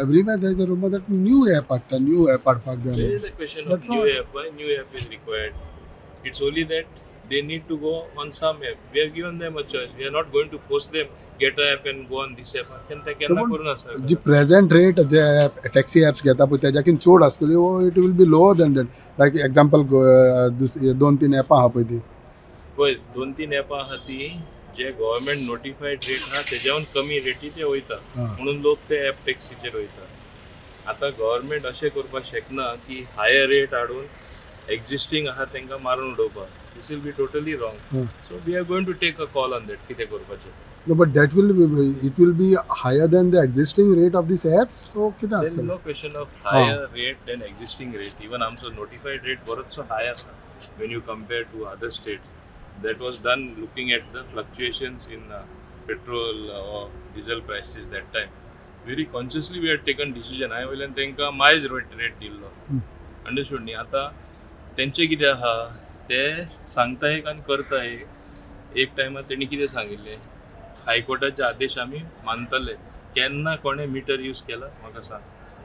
Everywhere there is a rumor that new airport park There there. is a question of That's new what. app. Why new app is required? It's only that they need to go on some app. We have given them a choice. We are not going to force them get a app and go on this app. No, but the present rate J taxi apps घेता पळय तेज्याकीन चड आसतली वो it will be lower than that. Like example 2-3 ॲपां आहा पळय ती. पळय 2-3 ॲपां आहा ती जे गव्हर्मेंट नोटिफाईड रेट आहा तेज्याहून कमी रेटीचे वयता म्हणून लोक ते ॲप टॅक्सीचेर वयता. आतां गव्हर्मेंट अशें करपाक शकना की हायर रेट हाडून एक्झिस्टींग आहा तांकां मारून उडोवपाक. This will be totally wrong. So we are going to take a call on that कितें करपाचें. No, but that will be higher than the existing rate of these apps. So कितें There is आसतलें? no question of higher rate than existing rate. Even आमचो notified rate बरोचसो high आसा when you compare to other states. That was done looking at the fluctuations in petrol or diesel prices that time. Very consciously we had taken decision. हांवें वयल्यान तांकां मायज rate दिल्लो. Understood न्ही. आतां तेंचें कितें आहा ते सांगता एक आनी करता एक. एक टायमार तेणी कितें सांगिल्लें हायकोर्टाचे आदेश आमी मानतले. केन्ना कोणे मिटर यूज केला म्हाका सांग.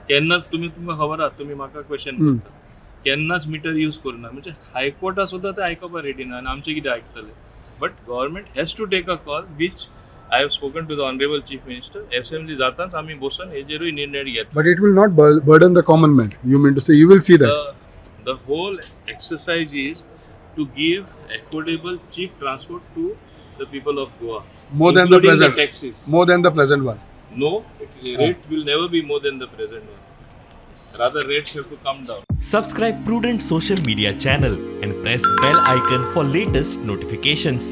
केन्नाच तुमकां खबर आहा तुमी म्हाका क्वेश्चन करता. केन्नाच मिटर यूज करना म्हणजे हायकोर्टा सुद्दां ते आयकपाक रेडी ना आनी आमचे कितें आयकतले. But government has to take a call which I have spoken to the honourable chief minister. SMG जाताच आमी बसून हेजेरूय निर्णय घेतलो. But it will not burden the common man. You mean to say you will see that? The whole exercise is to give affordable cheap transport to the people of Goa. More than the including present. the taxis. More than the present one. No, the rate will never be more than the present one. Rather, rates have to come down. Subscribe Prudent social media channel and press bell icon for latest notifications.